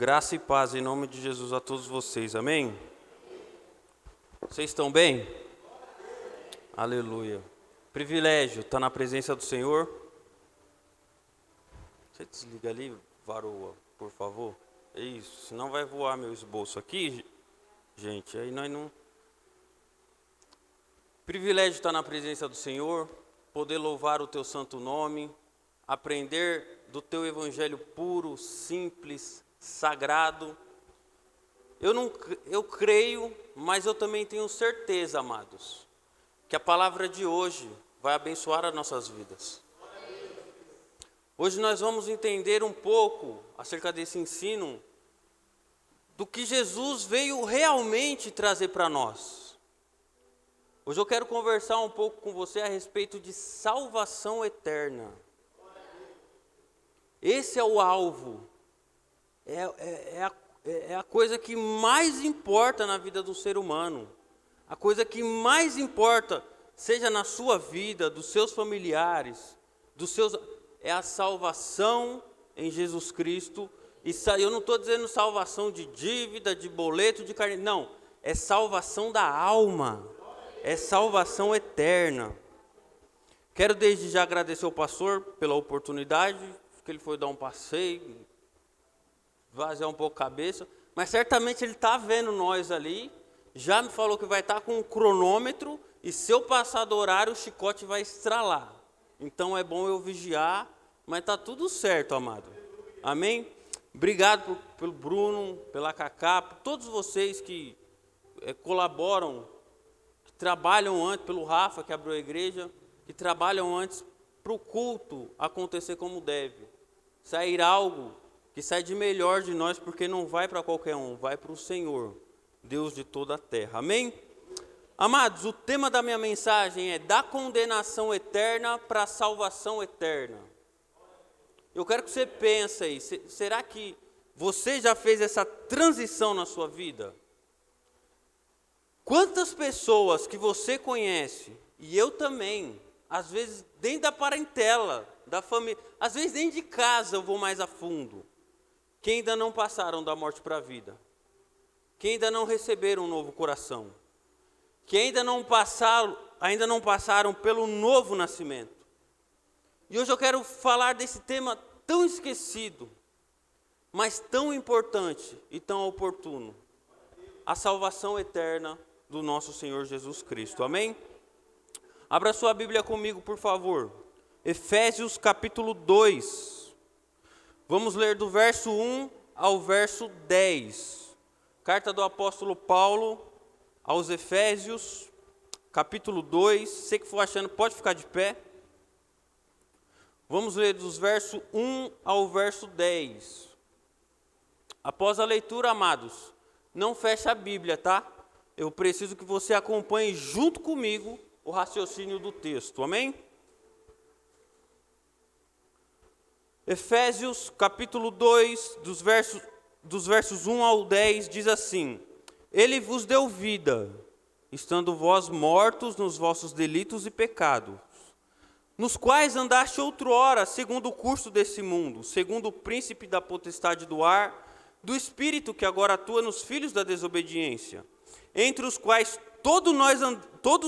Graça e paz em nome de Jesus a todos vocês, amém? Vocês estão bem? Aleluia. Privilégio estar na presença do Senhor. Você desliga ali, varoa, por favor. Isso, senão vai voar meu esboço aqui, gente, aí nós não... Privilégio estar na presença do Senhor, poder louvar o teu santo nome, aprender do teu evangelho puro, simples, sagrado. Eu creio, mas eu também tenho certeza, amados, que a palavra de hoje vai abençoar as nossas vidas. Hoje nós vamos entender um pouco acerca desse ensino, do que Jesus veio realmente trazer para nós. Hoje eu quero conversar um pouco com você a respeito de salvação eterna. Esse é o alvo, é a coisa que mais importa na vida do ser humano. A coisa que mais importa, seja na sua vida, dos seus familiares, é a salvação em Jesus Cristo. E eu não estou dizendo salvação de dívida, de boleto, de carne, não. É salvação da alma, é salvação eterna. Quero desde já agradecer ao pastor pela oportunidade, que ele foi dar um passeio, esvaziar um pouco a cabeça, mas certamente ele está vendo nós ali, já me falou que vai estar com um cronômetro, e se eu passar do horário, o chicote vai estralar. Então é bom eu vigiar, mas está tudo certo, amado. Amém? Obrigado pelo Bruno, pela Cacá, por todos vocês que colaboram, que trabalham antes, pelo Rafa, que abriu a igreja, que trabalham antes para o culto acontecer como deve. Sair algo que sai de melhor de nós, porque não vai para qualquer um, vai para o Senhor, Deus de toda a terra. Amém? Amados, o tema da minha mensagem é da condenação eterna para a salvação eterna. Eu quero que você pense aí, será que você já fez essa transição na sua vida? Quantas pessoas que você conhece, e eu também, às vezes dentro da parentela, da família, às vezes dentro de casa eu vou mais a fundo, que ainda não passaram da morte para a vida, que ainda não receberam um novo coração, que ainda não passaram pelo novo nascimento. E hoje eu quero falar desse tema tão esquecido, mas tão importante e tão oportuno, a salvação eterna do nosso Senhor Jesus Cristo. Amém? Abra sua Bíblia comigo, por favor. Efésios capítulo 2. Vamos ler do verso 1 ao verso 10. Carta do apóstolo Paulo aos Efésios, capítulo 2. Você que for achando, pode ficar de pé. Vamos ler dos versos 1 ao verso 10. Após a leitura, amados, não feche a Bíblia, tá? Eu preciso que você acompanhe junto comigo o raciocínio do texto, amém? Efésios capítulo 2, dos versos 1 ao 10, diz assim: Ele vos deu vida, estando vós mortos nos vossos delitos e pecados, nos quais andaste outrora, segundo o curso desse mundo, segundo o príncipe da potestade do ar, do espírito que agora atua nos filhos da desobediência, entre os quais todos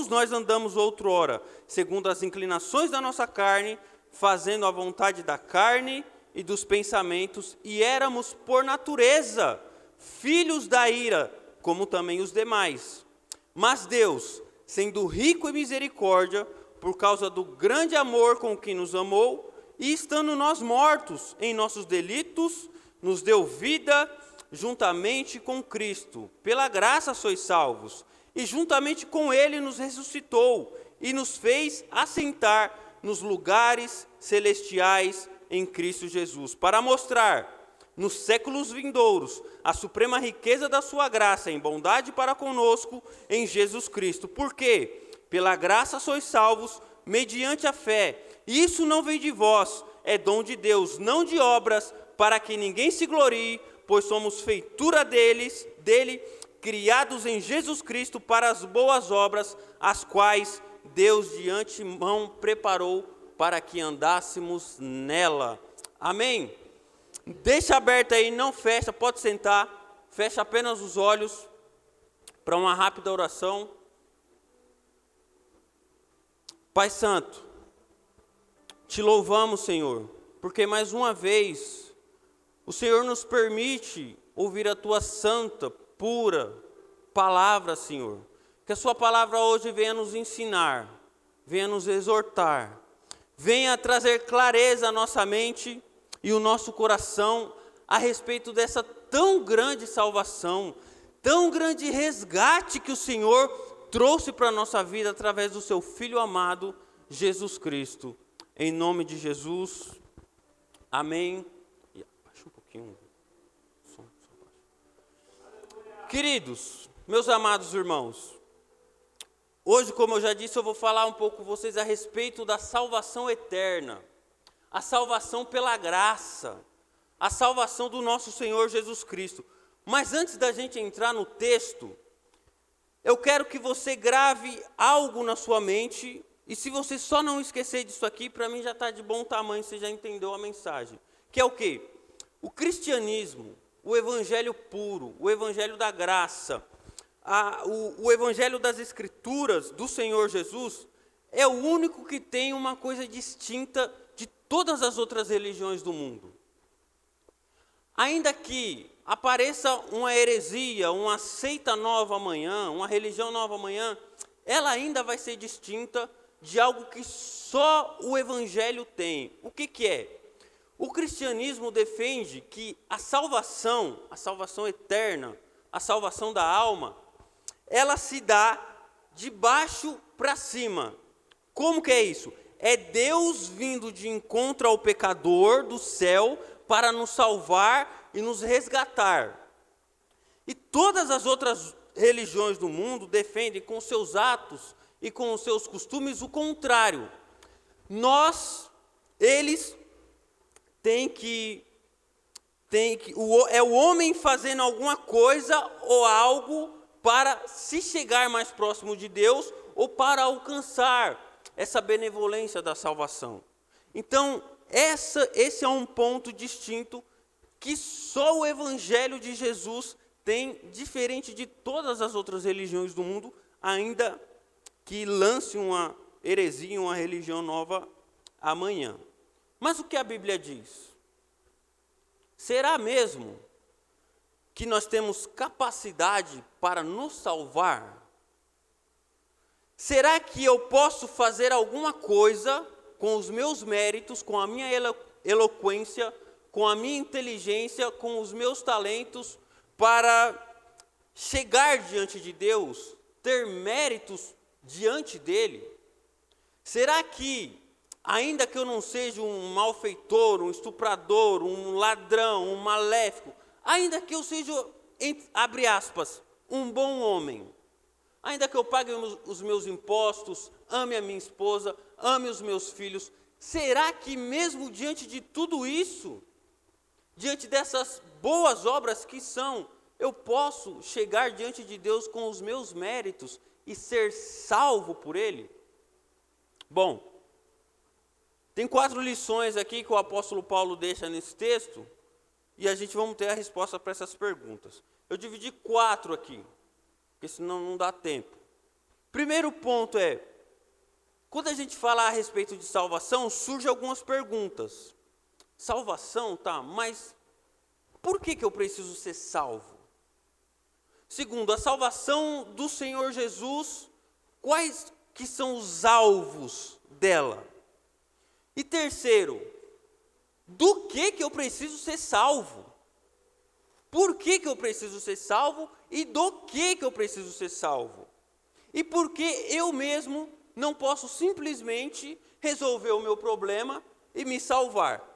nós andamos outrora, segundo as inclinações da nossa carne, fazendo a vontade da carne e dos pensamentos, e éramos, por natureza, filhos da ira, como também os demais. Mas Deus, sendo rico em misericórdia, por causa do grande amor com que nos amou, e estando nós mortos em nossos delitos, nos deu vida juntamente com Cristo. Pela graça sois salvos, e juntamente com Ele nos ressuscitou, e nos fez assentar nos lugares celestiais em Cristo Jesus, para mostrar nos séculos vindouros a suprema riqueza da sua graça em bondade para conosco em Jesus Cristo. Porque pela graça sois salvos, mediante a fé. Isso não vem de vós, é dom de Deus, não de obras, para que ninguém se glorie, pois somos feitura dele, criados em Jesus Cristo para as boas obras, as quais Deus de antemão preparou para que andássemos nela. Amém? Deixa aberto aí, não fecha, pode sentar. Fecha apenas os olhos para uma rápida oração. Pai Santo, te louvamos, Senhor, porque mais uma vez o Senhor nos permite ouvir a tua santa, pura palavra, Senhor. Que a sua palavra hoje venha nos ensinar, venha nos exortar, venha trazer clareza à nossa mente e o nosso coração a respeito dessa tão grande salvação, tão grande resgate que o Senhor trouxe para a nossa vida através do seu Filho amado, Jesus Cristo. Em nome de Jesus, amém. Baixa um pouquinho. Queridos, meus amados irmãos, hoje, como eu já disse, eu vou falar um pouco com vocês a respeito da salvação eterna, a salvação pela graça, a salvação do nosso Senhor Jesus Cristo. Mas antes da gente entrar no texto, eu quero que você grave algo na sua mente, e se você só não esquecer disso aqui, para mim já está de bom tamanho, você já entendeu a mensagem. Que é o quê? O cristianismo, o evangelho puro, o evangelho da graça, o evangelho das escrituras do Senhor Jesus, é o único que tem uma coisa distinta de todas as outras religiões do mundo. Ainda que apareça uma heresia, uma seita nova amanhã, uma religião nova amanhã, ela ainda vai ser distinta de algo que só o Evangelho tem. O que é? O cristianismo defende que a salvação eterna, a salvação da alma, ela se dá de baixo para cima. Como que é isso? É Deus vindo de encontro ao pecador do céu para nos salvar e nos resgatar. E todas as outras religiões do mundo defendem com seus atos e com os seus costumes o contrário. Eles têm que é o homem fazendo alguma coisa ou algo para se chegar mais próximo de Deus ou para alcançar essa benevolência da salvação. Então, esse é um ponto distinto que só o Evangelho de Jesus tem, diferente de todas as outras religiões do mundo, ainda que lance uma heresia, uma religião nova amanhã. Mas o que a Bíblia diz? Será mesmo que nós temos capacidade para nos salvar? Será que eu posso fazer alguma coisa com os meus méritos, com a minha eloquência, com a minha inteligência, com os meus talentos, para chegar diante de Deus, ter méritos diante dele? Será que, ainda que eu não seja um malfeitor, um estuprador, um ladrão, um maléfico, ainda que eu seja, abre aspas, um bom homem, ainda que eu pague os meus impostos, ame a minha esposa, ame os meus filhos, será que mesmo diante de tudo isso, diante dessas boas obras que são, eu posso chegar diante de Deus com os meus méritos e ser salvo por Ele? Bom, tem 4 lições aqui que o apóstolo Paulo deixa nesse texto, e a gente vamos ter a resposta para essas perguntas. Eu dividi 4 aqui, porque senão não dá tempo. Primeiro ponto é, quando a gente fala a respeito de salvação, surgem algumas perguntas. Salvação, tá, mas por que eu preciso ser salvo? Segundo, a salvação do Senhor Jesus, quais que são os alvos dela? E terceiro, do que eu preciso ser salvo? Por que eu preciso ser salvo e do que eu preciso ser salvo? E por que eu mesmo não posso simplesmente resolver o meu problema e me salvar?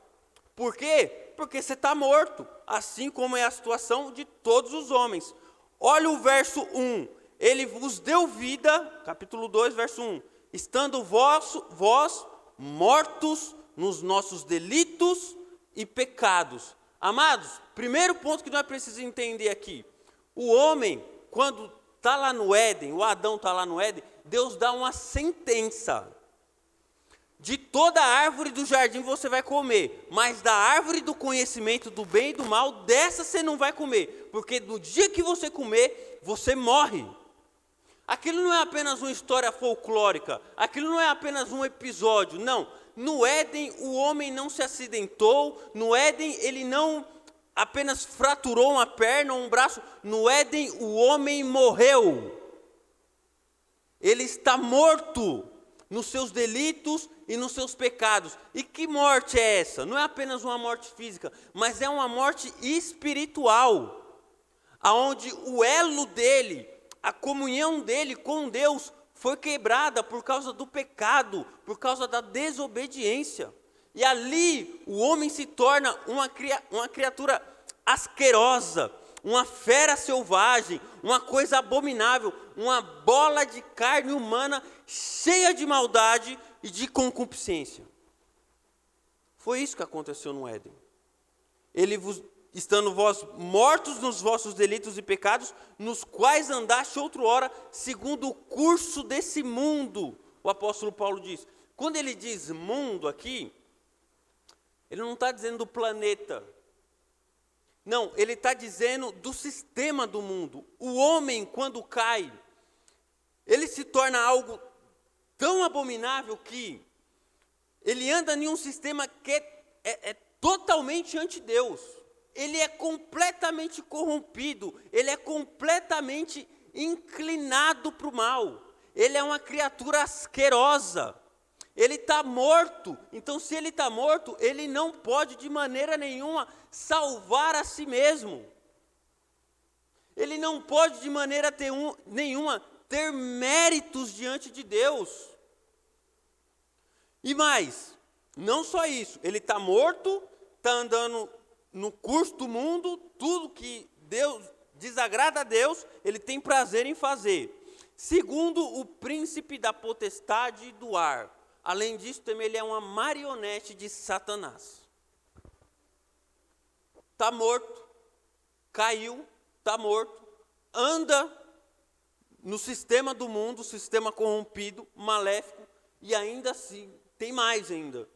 Por quê? Porque você está morto, assim como é a situação de todos os homens. Olha o verso 1. Ele vos deu vida, capítulo 2, verso 1. Estando vós mortos nos nossos delitos e pecados. Amados, primeiro ponto que nós precisamos entender aqui. O homem, quando está lá no Éden, o Adão está lá no Éden, Deus dá uma sentença. De toda árvore do jardim você vai comer, mas da árvore do conhecimento do bem e do mal, dessa você não vai comer, porque no dia que você comer, você morre. Aquilo não é apenas uma história folclórica, aquilo não é apenas um episódio, não. No Éden, o homem não se acidentou, no Éden, ele não apenas fraturou uma perna ou um braço, no Éden, o homem morreu. Ele está morto nos seus delitos e nos seus pecados. E que morte é essa? Não é apenas uma morte física, mas é uma morte espiritual, aonde o elo dele, a comunhão dele com Deus foi quebrada por causa do pecado, por causa da desobediência. E ali o homem se torna uma criatura asquerosa, uma fera selvagem, uma coisa abominável, uma bola de carne humana cheia de maldade e de concupiscência. Foi isso que aconteceu no Éden. Estando vós mortos nos vossos delitos e pecados, nos quais andaste outrora, segundo o curso desse mundo, o apóstolo Paulo diz. Quando ele diz mundo aqui, ele não está dizendo do planeta. Não, ele está dizendo do sistema do mundo. O homem, quando cai, ele se torna algo tão abominável que ele anda em um sistema que é totalmente anti-Deus. Ele é completamente corrompido, ele é completamente inclinado para o mal. Ele é uma criatura asquerosa. Ele está morto. Então, se ele está morto, ele não pode de maneira nenhuma salvar a si mesmo. Ele não pode de maneira nenhuma ter méritos diante de Deus. E mais, não só isso, ele está morto, está andando no curso do mundo, tudo que Deus desagrada a Deus, ele tem prazer em fazer. Segundo o príncipe da potestade do ar. Além disso, também ele é uma marionete de Satanás. Está morto, caiu, está morto, anda no sistema do mundo, sistema corrompido, maléfico, e ainda assim, tem mais ainda,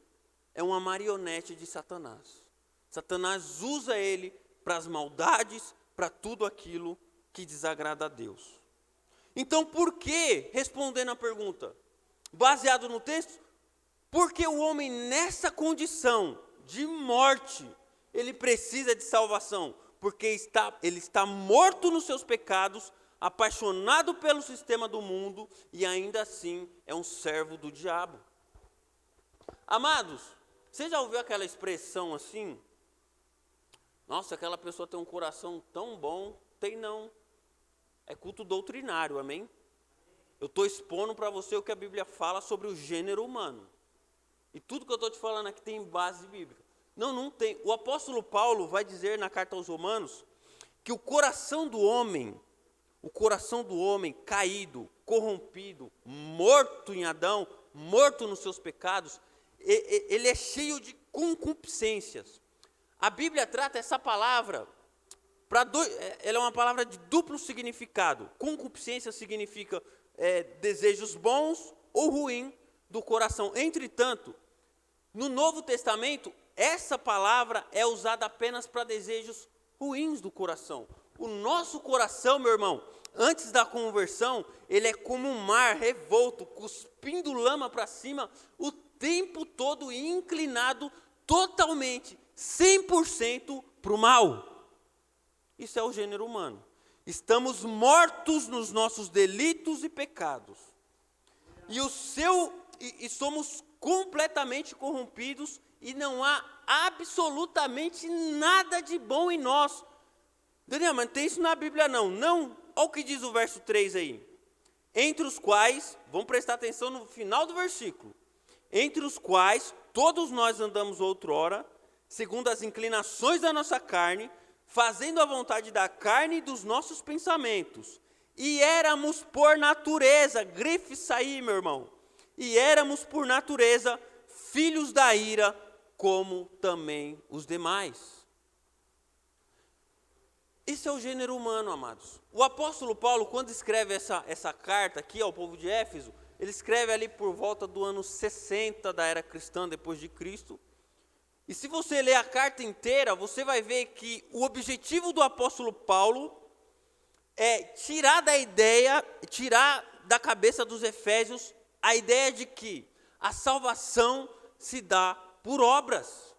é uma marionete de Satanás. Satanás usa ele para as maldades, para tudo aquilo que desagrada a Deus. Então, por que, respondendo a pergunta, baseado no texto, porque o homem nessa condição de morte, ele precisa de salvação, porque ele está morto nos seus pecados, apaixonado pelo sistema do mundo e ainda assim é um servo do diabo. Amados, você já ouviu aquela expressão assim? Nossa, aquela pessoa tem um coração tão bom. Tem não. É culto doutrinário, amém? Eu estou expondo para você o que a Bíblia fala sobre o gênero humano. E tudo que eu estou te falando aqui tem base bíblica. Não tem. O apóstolo Paulo vai dizer na carta aos Romanos que o coração do homem caído, corrompido, morto em Adão, morto nos seus pecados, ele é cheio de concupiscências. A Bíblia trata essa palavra, ela é uma palavra de duplo significado. Concupiscência significa desejos bons ou ruins do coração. Entretanto, no Novo Testamento, essa palavra é usada apenas para desejos ruins do coração. O nosso coração, meu irmão, antes da conversão, ele é como um mar revolto, cuspindo lama para cima, o tempo todo inclinado totalmente, 100% para o mal. Isso é o gênero humano. Estamos mortos nos nossos delitos e pecados. E somos completamente corrompidos e não há absolutamente nada de bom em nós. Daniel, mas não tem isso na Bíblia não. Não, olha o que diz o verso 3 aí. Entre os quais, vamos prestar atenção no final do versículo. Entre os quais todos nós andamos outrora, segundo as inclinações da nossa carne, fazendo a vontade da carne e dos nossos pensamentos. E éramos por natureza, grife isso aí, meu irmão. E éramos por natureza filhos da ira, como também os demais. Esse é o gênero humano, amados. O apóstolo Paulo, quando escreve essa carta aqui ao povo de Éfeso, Ele escreve ali por volta do ano 60 da era cristã, depois de Cristo. E se você ler a carta inteira, você vai ver que o objetivo do apóstolo Paulo é tirar da cabeça dos efésios a ideia de que a salvação se dá por obras.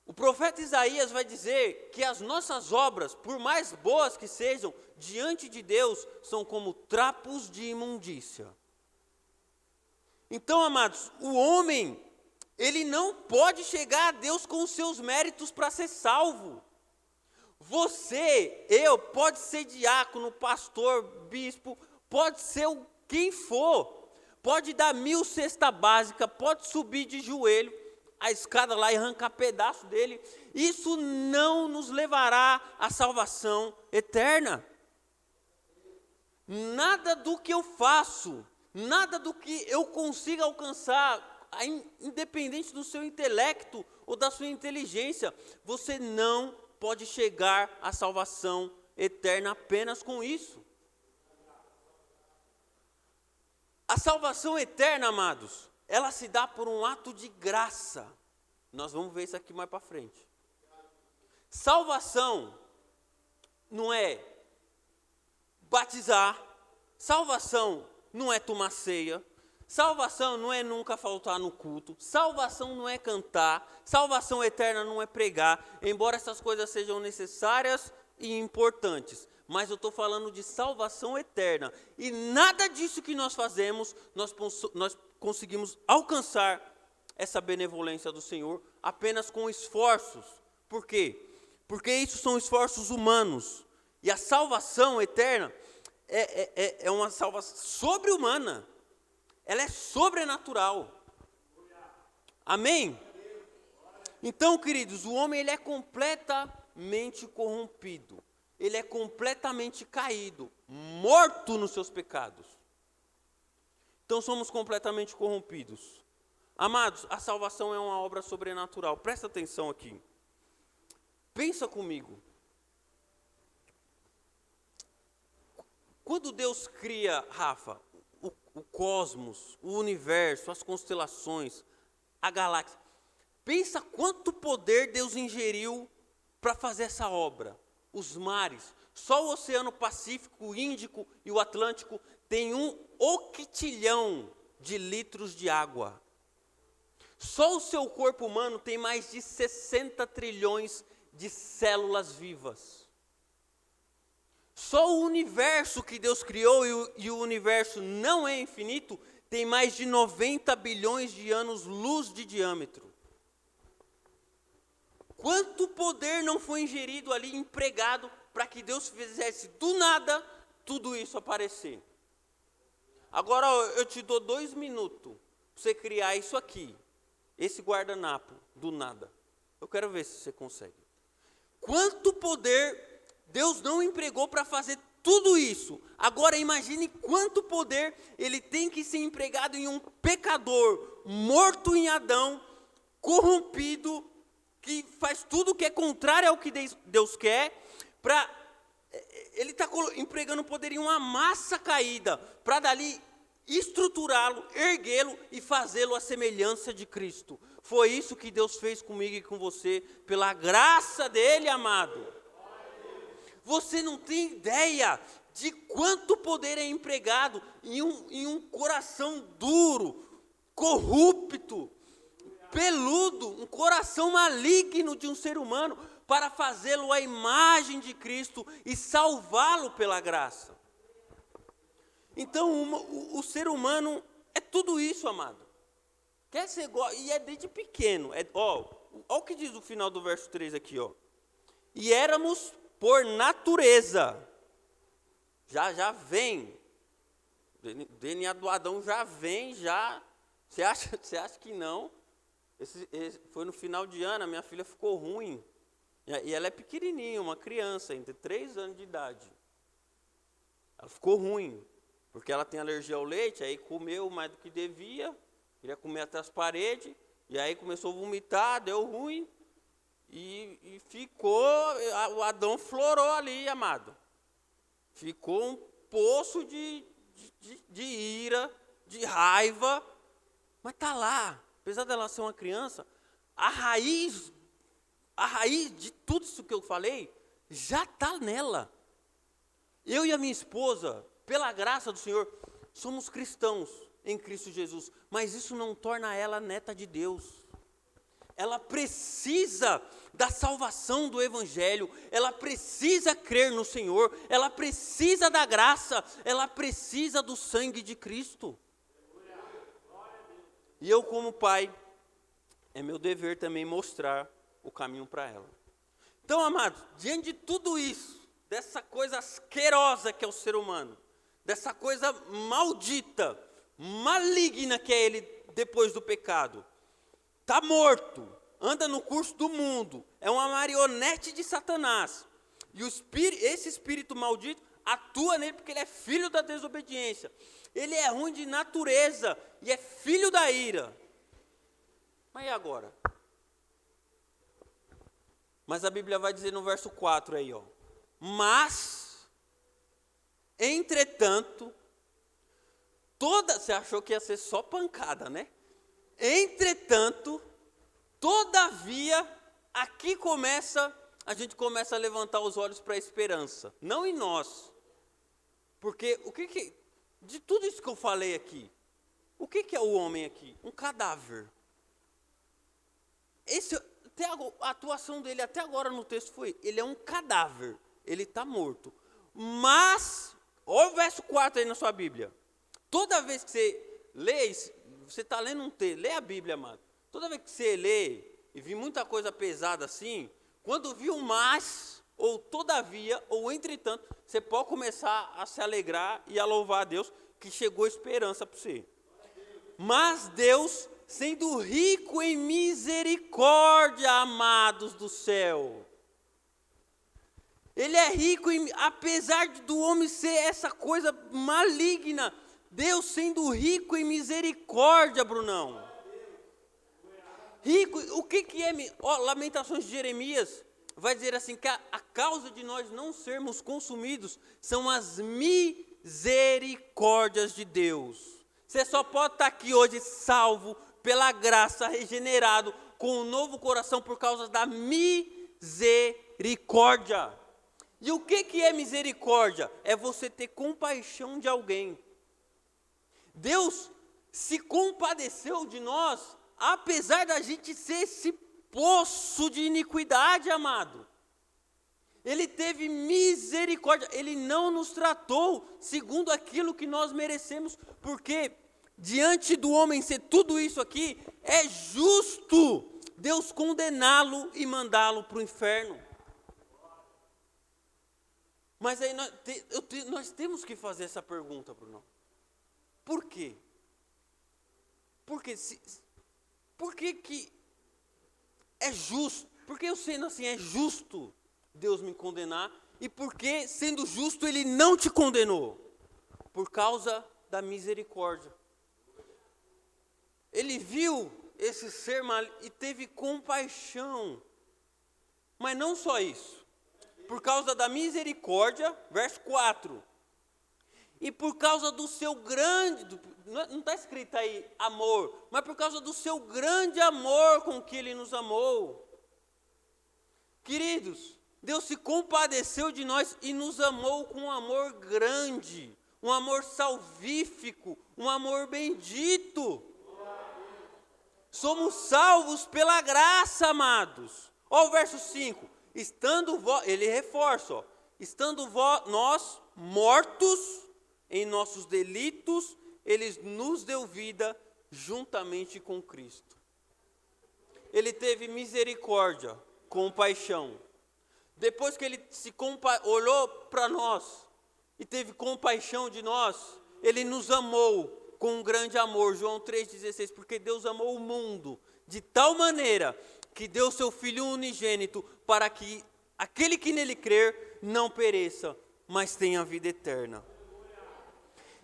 O profeta Isaías vai dizer que as nossas obras, por mais boas que sejam, diante de Deus, são como trapos de imundícia. Então, amados, o homem, ele não pode chegar a Deus com os seus méritos para ser salvo. Você, eu, pode ser diácono, pastor, bispo, pode ser quem for, pode dar 1000 cesta básica, pode subir de joelho a escada lá e arrancar pedaço dele, isso não nos levará à salvação eterna. Nada do que eu faço, nada do que eu consiga alcançar, independente do seu intelecto ou da sua inteligência, você não pode chegar à salvação eterna apenas com isso. A salvação eterna, amados, ela se dá por um ato de graça. Nós vamos ver isso aqui mais para frente. Salvação não é batizar, salvação não é tomar ceia, salvação não é nunca faltar no culto, salvação não é cantar, salvação eterna não é pregar, embora essas coisas sejam necessárias e importantes. Mas eu estou falando de salvação eterna. E nada disso que nós fazemos, nós conseguimos alcançar essa benevolência do Senhor apenas com esforços. Por quê? Porque isso são esforços humanos. E a salvação eterna é uma salvação sobre-humana. Ela é sobrenatural. Amém? Então, queridos, o homem ele é completamente corrompido. Ele é completamente caído, morto nos seus pecados. Então somos completamente corrompidos. Amados, a salvação é uma obra sobrenatural. Presta atenção aqui. Pensa comigo. Quando Deus cria, Rafa, o cosmos, o universo, as constelações, a galáxia, pensa quanto poder Deus ingeriu para fazer essa obra. Os mares, só o Oceano Pacífico, o Índico e o Atlântico tem 1 octilhão de litros de água. Só o seu corpo humano tem mais de 60 trilhões de células vivas. Só o universo que Deus criou, e o universo não é infinito, tem mais de 90 bilhões de anos-luz de diâmetro. Quanto poder não foi ingerido ali, empregado, para que Deus fizesse do nada tudo isso aparecer? Agora eu te dou 2 minutos para você criar isso aqui, esse guardanapo, do nada. Eu quero ver se você consegue. Quanto poder Deus não empregou para fazer tudo isso? Agora imagine quanto poder ele tem que ser empregado em um pecador, morto em Adão, corrompido, que faz tudo o que é contrário ao que Deus quer, ele está empregando poder em uma massa caída, para dali estruturá-lo, erguê-lo e fazê-lo à semelhança de Cristo. Foi isso que Deus fez comigo e com você, pela graça dele, amado. Você não tem ideia de quanto poder é empregado em um coração duro, corrupto, peludo, um coração maligno de um ser humano, para fazê-lo à imagem de Cristo e salvá-lo pela graça. Então, o ser humano é tudo isso, amado. Quer ser igual, e é desde pequeno. Olha o que diz o final do verso 3 aqui, ó. E éramos por natureza. Já vem. O DNA do Adão já vem, já. Você acha que não? Foi no final de ano, a minha filha ficou ruim. E ela é pequenininha, uma criança, entre 3 anos de idade. Ela ficou ruim, porque ela tem alergia ao leite, aí comeu mais do que devia, queria comer até as paredes, e aí começou a vomitar, deu ruim, e ficou, o Adão florou ali, amado. Ficou um poço de ira, de raiva, mas está lá. Apesar dela ser uma criança, a raiz de tudo isso que eu falei, já está nela. Eu e a minha esposa, pela graça do Senhor, somos cristãos em Cristo Jesus, mas isso não torna ela neta de Deus. Ela precisa da salvação do Evangelho, ela precisa crer no Senhor, ela precisa da graça, ela precisa do sangue de Cristo. E eu, como pai, é meu dever também mostrar o caminho para ela. Então, amados, diante de tudo isso, dessa coisa asquerosa que é o ser humano, dessa coisa maldita, maligna que é ele depois do pecado, está morto, anda no curso do mundo, é uma marionete de Satanás, e esse espírito maldito atua nele porque ele é filho da desobediência, ele é ruim de natureza e é filho da ira. Mas e agora? Mas a Bíblia vai dizer no verso 4 aí, ó. Mas, entretanto, você achou que ia ser só pancada, né? Entretanto, todavia, aqui a gente começa a levantar os olhos para a esperança. Não em nós. Porque de tudo isso que eu falei aqui, o que é o homem aqui? Um cadáver. A atuação dele até agora no texto foi, ele é um cadáver, ele está morto. Mas, olha o verso 4 aí na sua Bíblia. Toda vez que você lê, você está lendo um texto, lê a Bíblia, amado. Toda vez que você lê e vi muita coisa pesada assim, quando viu mas, ou todavia, ou entretanto, você pode começar a se alegrar e a louvar a Deus, que chegou esperança para você. Mas Deus, sendo rico em misericórdia, amados do céu. Ele é rico, apesar do homem ser essa coisa maligna, Deus sendo rico em misericórdia, Brunão. Rico, o que é? Lamentações de Jeremias vai dizer assim, que a causa de nós não sermos consumidos são as misericórdias de Deus. Você só pode estar aqui hoje salvo, pela graça, regenerado, com um novo coração por causa da misericórdia. E o que é misericórdia? É você ter compaixão de alguém. Deus se compadeceu de nós, apesar da gente ser esse poço de iniquidade, amado. Ele teve misericórdia, ele não nos tratou segundo aquilo que nós merecemos, porque diante do homem ser tudo isso aqui, é justo Deus condená-lo e mandá-lo para o inferno. Mas aí nós temos que fazer essa pergunta, Bruno. Por quê? Por que é justo? Porque eu sendo assim, é justo Deus me condenar? E porque, sendo justo, Ele não te condenou? Por causa da misericórdia. Ele viu esse ser mal e teve compaixão. Mas não só isso. Por causa da misericórdia, verso 4. E por causa do seu grande, não está escrito aí amor, mas por causa do seu grande amor com que Ele nos amou. Queridos, Deus se compadeceu de nós e nos amou com um amor grande, um amor salvífico, um amor bendito. Somos salvos pela graça, amados. Olha o verso 5. Ele reforça, ó, estando nós mortos em nossos delitos, Ele nos deu vida juntamente com Cristo. Ele teve misericórdia, compaixão. Depois que Ele olhou para nós e teve compaixão de nós, Ele nos amou com um grande amor. João 3,16, porque Deus amou o mundo de tal maneira que deu seu Filho unigênito para que aquele que nele crer não pereça, mas tenha vida eterna.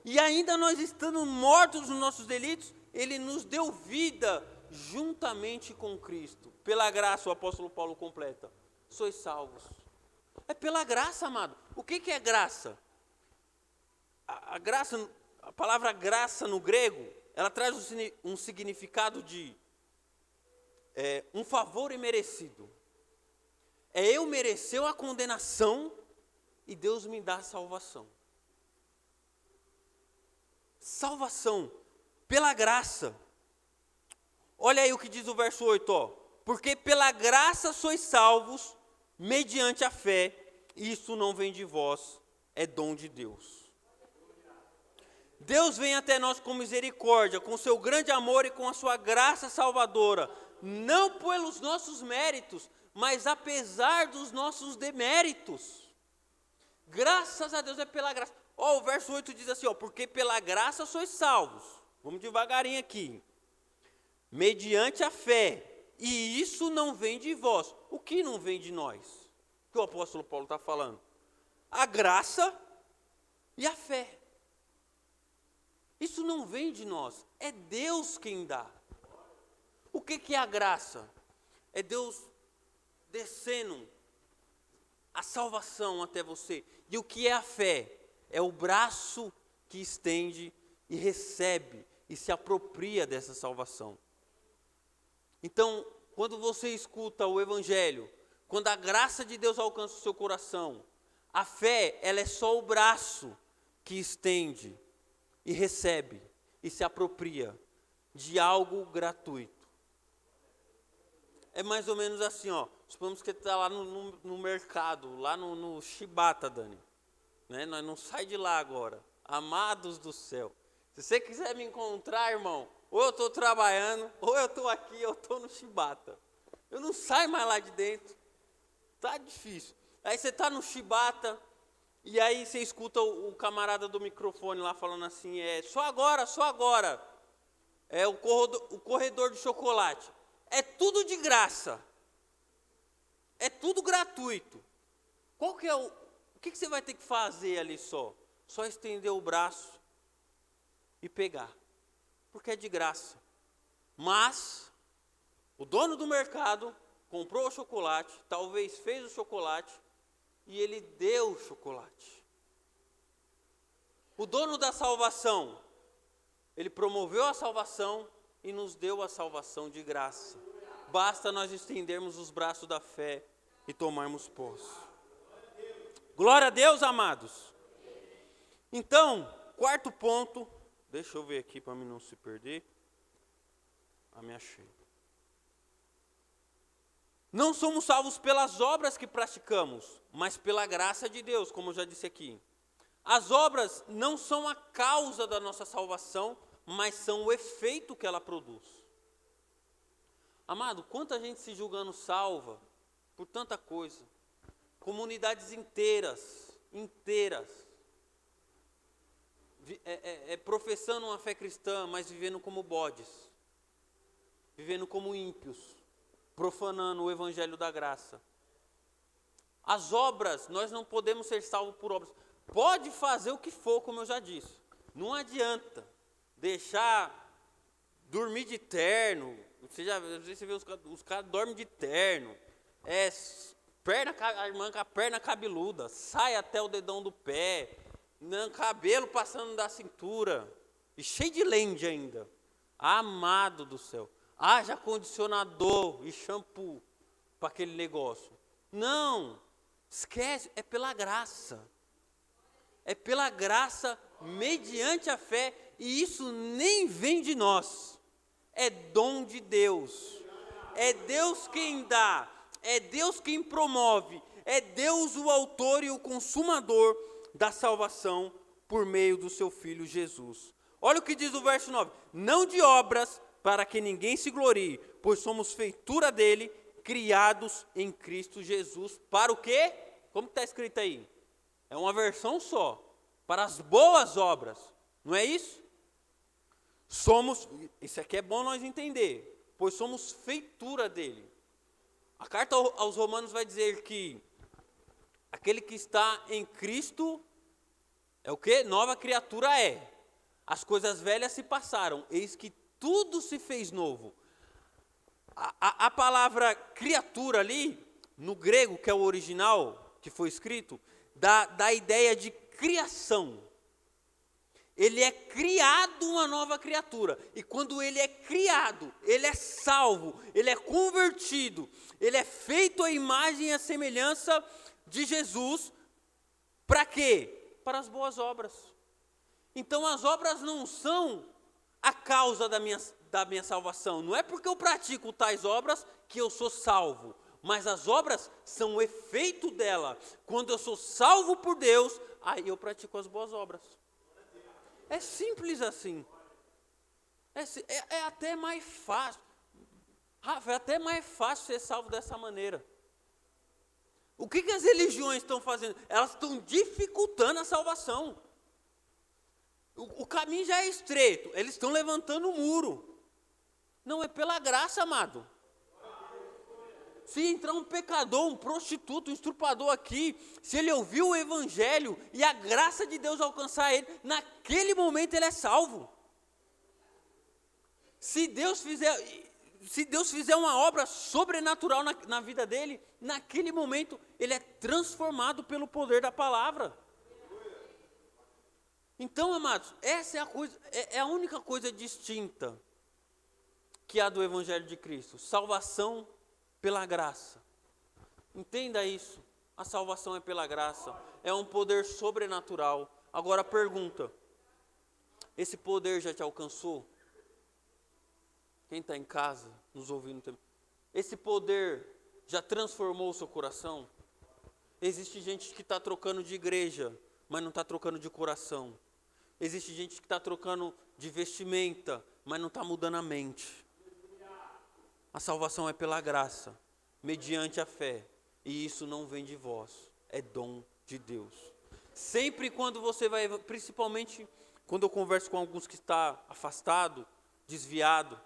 E ainda nós estando mortos nos nossos delitos, Ele nos deu vida juntamente com Cristo. Pela graça, o apóstolo Paulo completa, sois salvos. É pela graça, amado. O que é graça? A graça, A palavra graça no grego, ela traz um significado de um favor imerecido. Eu merecer a condenação e Deus me dá a salvação. Salvação pela graça. Olha aí o que diz o verso 8, ó. Porque pela graça sois salvos, mediante a fé, e isso não vem de vós, é dom de Deus. Deus vem até nós com misericórdia, com seu grande amor e com a sua graça salvadora, não pelos nossos méritos, mas apesar dos nossos deméritos. Graças a Deus é pela graça. Ó, o verso 8 diz assim, ó, porque pela graça sois salvos. Vamos devagarinho aqui. Mediante a fé, e isso não vem de vós. O que não vem de nós? O que o apóstolo Paulo está falando? A graça e a fé. Isso não vem de nós, é Deus quem dá. O que é a graça? É Deus descendo a salvação até você. E o que é a fé? É o braço que estende e recebe e se apropria dessa salvação. Então, quando você escuta o Evangelho, quando a graça de Deus alcança o seu coração, a fé, ela é só o braço que estende e recebe e se apropria de algo gratuito. É mais ou menos assim, ó. Suponhamos que está lá no mercado, lá no Chibata, Dani. Né? Nós não sai de lá agora. Amados do céu. Se você quiser me encontrar, irmão, ou eu estou trabalhando, ou eu estou aqui, eu estou no Chibata. Eu não saio mais lá de dentro. Tá difícil. Aí você está no Chibata, e aí você escuta o camarada do microfone lá falando assim, só agora, só agora. É o corredor de chocolate. É tudo de graça. É tudo gratuito. Qual que é o que você vai ter que fazer ali só? Só estender o braço e pegar. Porque é de graça. Mas o dono do mercado comprou o chocolate, talvez fez o chocolate e ele deu o chocolate. O dono da salvação, ele promoveu a salvação e nos deu a salvação de graça. Basta nós estendermos os braços da fé e tomarmos posse. Glória a Deus, amados. Então, quarto ponto, deixa eu ver aqui para mim não se perder. Me achei. Não somos salvos pelas obras que praticamos, mas pela graça de Deus, como eu já disse aqui. As obras não são a causa da nossa salvação, mas são o efeito que ela produz. Amado, quanta gente se julgando salva por tanta coisa. Comunidades inteiras, professando uma fé cristã, mas vivendo como bodes, vivendo como ímpios, profanando o evangelho da graça. As obras, nós não podemos ser salvos por obras. Pode fazer o que for, como eu já disse. Não adianta deixar dormir de terno. Você vê os caras dormem de terno. A irmã com a perna cabeluda, sai até o dedão do pé, cabelo passando da cintura, e cheio de lente ainda. Amado do céu, haja condicionador e shampoo para aquele negócio. Não, esquece, é pela graça. É pela graça, mediante a fé, e isso nem vem de nós. É dom de Deus. É Deus quem dá. É Deus quem promove. É Deus o autor e o consumador da salvação por meio do seu Filho Jesus. Olha o que diz o verso 9. Não de obras, para que ninguém se glorie, pois somos feitura dele, criados em Cristo Jesus. Para o quê? Como está escrito aí? É uma versão só. Para as boas obras. Não é isso? Isso aqui é bom nós entender, pois somos feitura dele. A carta aos Romanos vai dizer que aquele que está em Cristo é o quê? Nova criatura é. As coisas velhas se passaram, eis que tudo se fez novo. A palavra criatura ali, no grego, que é o original, que foi escrito, dá a ideia de criação. ele é criado uma nova criatura. E quando ele é criado, ele é salvo, ele é convertido, ele é feito à imagem e à semelhança de Jesus. Para quê? Para as boas obras. Então as obras não são a causa da minha salvação. Não é porque eu pratico tais obras que eu sou salvo. Mas as obras são o efeito dela. Quando eu sou salvo por Deus, aí eu pratico as boas obras. É simples assim. É até mais fácil. Rafa, é até mais fácil ser salvo dessa maneira. O que as religiões estão fazendo? Elas estão dificultando a salvação. O caminho já é estreito. Eles estão levantando o muro. Não, é pela graça, amado. Se entrar um pecador, um prostituto, um estuprador aqui, se ele ouvir o evangelho e a graça de Deus alcançar ele, naquele momento ele é salvo. Se Deus fizer uma obra sobrenatural na vida dele, naquele momento ele é transformado pelo poder da palavra. Então, amados, essa é a única coisa distinta que há do evangelho de Cristo: salvação pela graça. Entenda isso. A salvação é pela graça. É um poder sobrenatural. Agora pergunta: esse poder já te alcançou? Quem está em casa, nos ouvindo, esse poder já transformou o seu coração? Existe gente que está trocando de igreja, mas não está trocando de coração. Existe gente que está trocando de vestimenta, mas não está mudando a mente. A salvação é pela graça, mediante a fé. E isso não vem de vós, é dom de Deus. Sempre quando você vai, principalmente quando eu converso com alguns que estão afastados, desviados,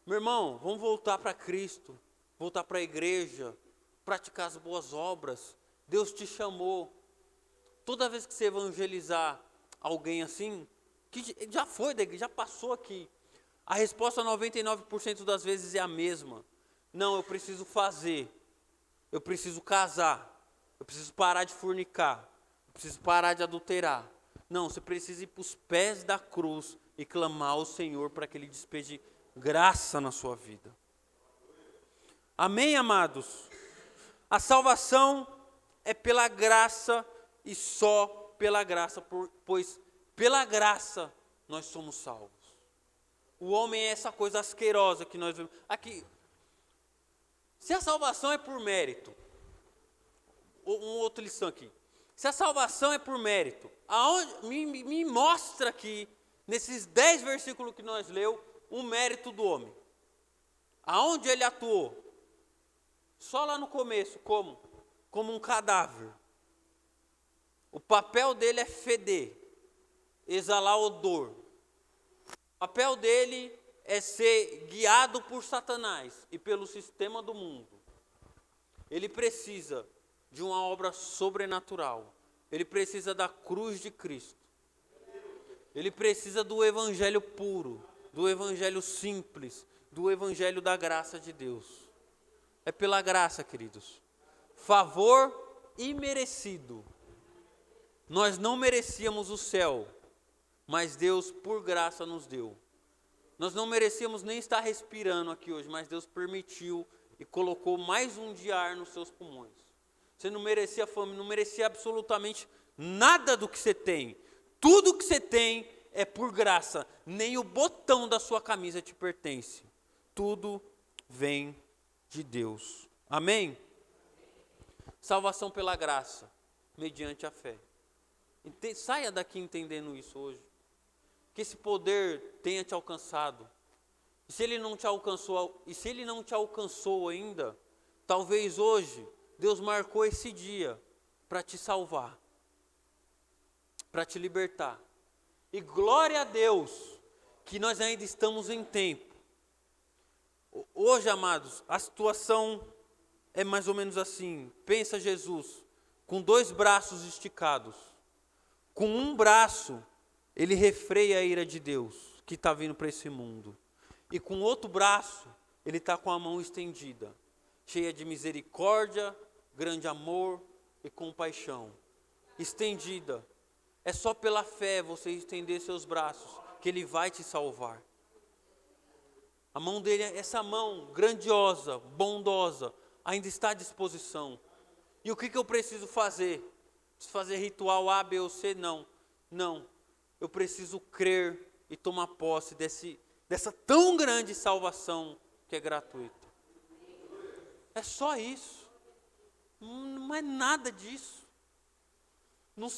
meu irmão, vamos voltar para Cristo, voltar para a igreja, praticar as boas obras. Deus te chamou. Toda vez que você evangelizar alguém assim, que já foi da igreja, já passou aqui, a resposta 99% das vezes é a mesma. Não, eu preciso fazer, eu preciso casar, eu preciso parar de fornicar, eu preciso parar de adulterar. Não, você precisa ir para os pés da cruz e clamar ao Senhor para que Ele despeje graça na sua vida. Amém, amados? A salvação é pela graça e só pela graça, pois pela graça nós somos salvos. O homem é essa coisa asquerosa que nós vemos. Aqui, se a salvação é por mérito, uma outra lição aqui. Se a salvação é por mérito, me mostra aqui, nesses 10 versículos que nós leu, o mérito do homem. Aonde ele atuou? Só lá no começo, como? Como um cadáver. O papel dele é feder, exalar odor. O papel dele é ser guiado por Satanás e pelo sistema do mundo. Ele precisa de uma obra sobrenatural. Ele precisa da cruz de Cristo. Ele precisa do evangelho puro, do evangelho simples, do evangelho da graça de Deus. É pela graça, queridos. Favor imerecido. Nós não merecíamos o céu, mas Deus por graça nos deu. Nós não merecíamos nem estar respirando aqui hoje, mas Deus permitiu e colocou mais um dia ar nos seus pulmões. Você não merecia fome, não merecia absolutamente nada do que você tem. Tudo que você tem é por graça. Nem o botão da sua camisa te pertence. Tudo vem de Deus. Amém? Salvação pela graça, mediante a fé. Saia daqui entendendo isso hoje. Que esse poder tenha te alcançado. E se ele não te alcançou ainda, talvez hoje Deus marcou esse dia para te salvar, para te libertar. E glória a Deus que nós ainda estamos em tempo. Hoje, amados, a situação é mais ou menos assim. Pensa Jesus com 2 braços esticados. Com um braço, ele refreia a ira de Deus que está vindo para esse mundo. E com outro braço, ele está com a mão estendida, cheia de misericórdia, grande amor e compaixão. Estendida. É só pela fé você estender seus braços que Ele vai te salvar. A mão dele, essa mão grandiosa, bondosa, ainda está à disposição. E o que eu preciso fazer? Preciso fazer ritual A, B ou C? Não. Não. Eu preciso crer e tomar posse dessa tão grande salvação que é gratuita. É só isso. Não é nada disso. Não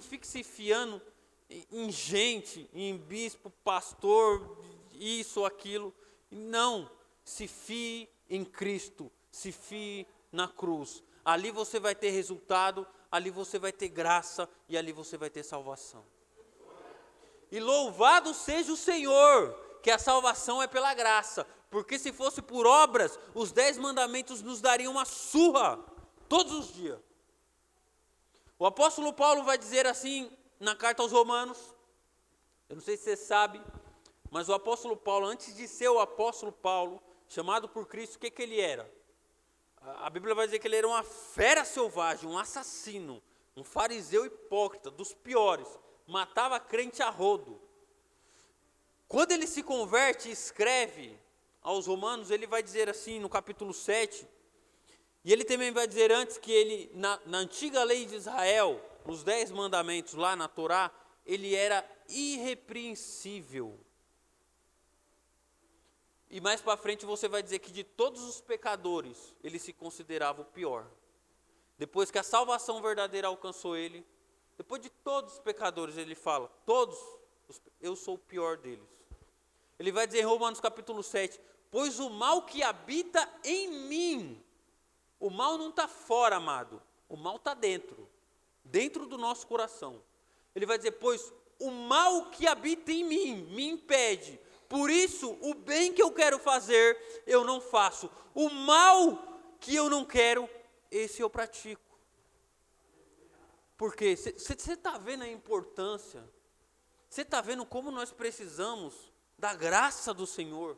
fique se fiando em gente, em bispo, pastor, isso ou aquilo. Não. Se fie em Cristo. Se fie na cruz. Ali você vai ter resultado, ali você vai ter graça e ali você vai ter salvação. E louvado seja o Senhor, que a salvação é pela graça. Porque se fosse por obras, os 10 mandamentos nos dariam uma surra todos os dias. O apóstolo Paulo vai dizer assim na carta aos Romanos, eu não sei se você sabe, mas o apóstolo Paulo, antes de ser o apóstolo Paulo, chamado por Cristo, o que ele era? A Bíblia vai dizer que ele era uma fera selvagem, um assassino, um fariseu hipócrita, dos piores, matava crente a rodo. Quando ele se converte e escreve aos Romanos, ele vai dizer assim no capítulo 7, e ele também vai dizer antes que ele, na antiga lei de Israel, nos 10 mandamentos lá na Torá, ele era irrepreensível. E mais para frente você vai dizer que de todos os pecadores, ele se considerava o pior. Depois que a salvação verdadeira alcançou ele, depois de todos os pecadores, ele fala, eu sou o pior deles. Ele vai dizer em Romanos capítulo 7, pois o mal que habita em mim, o mal não está fora, amado, o mal está dentro do nosso coração. Ele vai dizer, pois o mal que habita em mim me impede, por isso o bem que eu quero fazer, eu não faço. O mal que eu não quero, esse eu pratico. Porque você está vendo a importância, você está vendo como nós precisamos da graça do Senhor,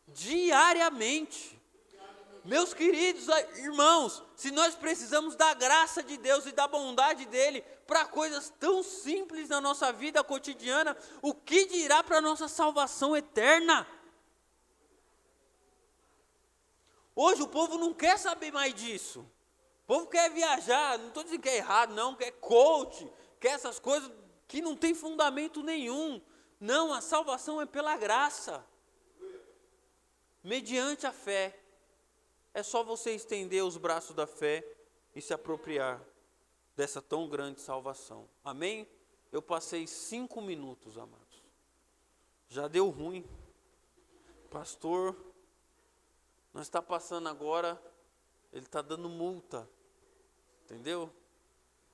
diariamente. Meus queridos irmãos, se nós precisamos da graça de Deus e da bondade dEle para coisas tão simples na nossa vida cotidiana, o que dirá para a nossa salvação eterna? Hoje o povo não quer saber mais disso. O povo quer viajar, não estou dizendo que é errado, não, quer coach, quer essas coisas que não tem fundamento nenhum. Não, a salvação é pela graça, mediante a fé. É só você estender os braços da fé e se apropriar dessa tão grande salvação. Amém? Eu passei 5 minutos, amados. Já deu ruim. Pastor, nós está passando agora, ele está dando multa. Entendeu?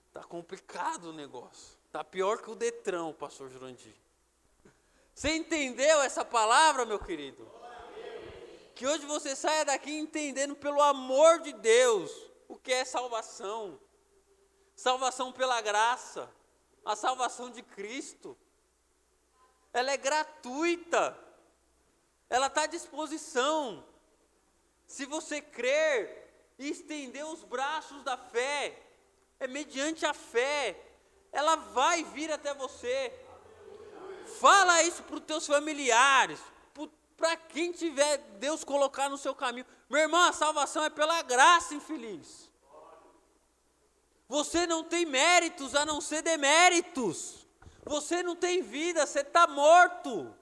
Está complicado o negócio. Está pior que o Detran, pastor Jurandir. Você entendeu essa palavra, meu querido? Que hoje você saia daqui entendendo pelo amor de Deus o que é salvação. Salvação pela graça. A salvação de Cristo. Ela é gratuita. Ela está à disposição. Se você crer e estender os braços da fé, é mediante a fé, ela vai vir até você. Fala isso para os teus familiares, para quem tiver Deus colocar no seu caminho. Meu irmão, a salvação é pela graça, infeliz. Você não tem méritos a não ser deméritos. Você não tem vida, você está morto.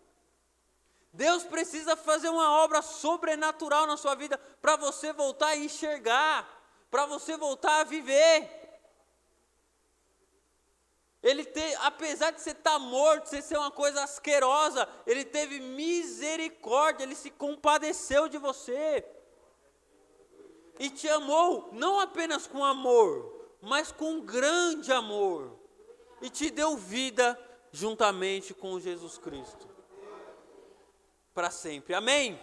Deus precisa fazer uma obra sobrenatural na sua vida para você voltar a enxergar, para você voltar a viver. Apesar de você estar morto, você ser uma coisa asquerosa, Ele teve misericórdia, Ele se compadeceu de você. E te amou, não apenas com amor, mas com grande amor. E te deu vida juntamente com Jesus Cristo. Para sempre, amém?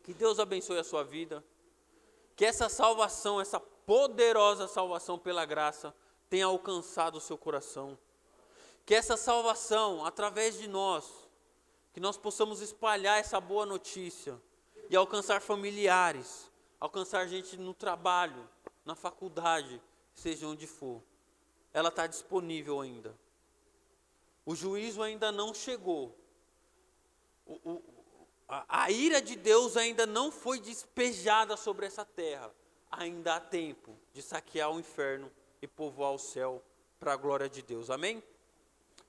Que Deus abençoe a sua vida. Que essa salvação, essa poderosa salvação pela graça, tenha alcançado o seu coração. Que essa salvação, através de nós, que nós possamos espalhar essa boa notícia e alcançar familiares, alcançar gente no trabalho, na faculdade, seja onde for. ela está disponível ainda. O juízo ainda não chegou. A ira de Deus ainda não foi despejada sobre essa terra. Ainda há tempo de saquear o inferno e povoar o céu para a glória de Deus. Amém?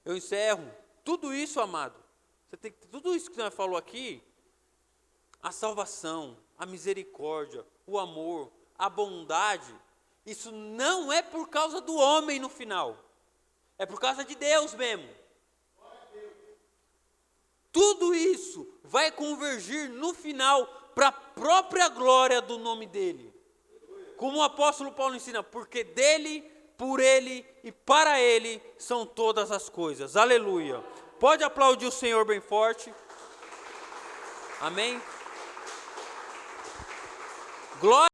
Eu encerro. Tudo isso, amado, tudo isso que nós falou aqui, a salvação, a misericórdia, o amor, a bondade, isso não é por causa do homem no final. É por causa de Deus mesmo. Tudo isso vai convergir no final para a própria glória do nome dele. Como o apóstolo Paulo ensina, porque dele, por ele e para ele são todas as coisas. Aleluia. Pode aplaudir o Senhor bem forte. Amém. Glória.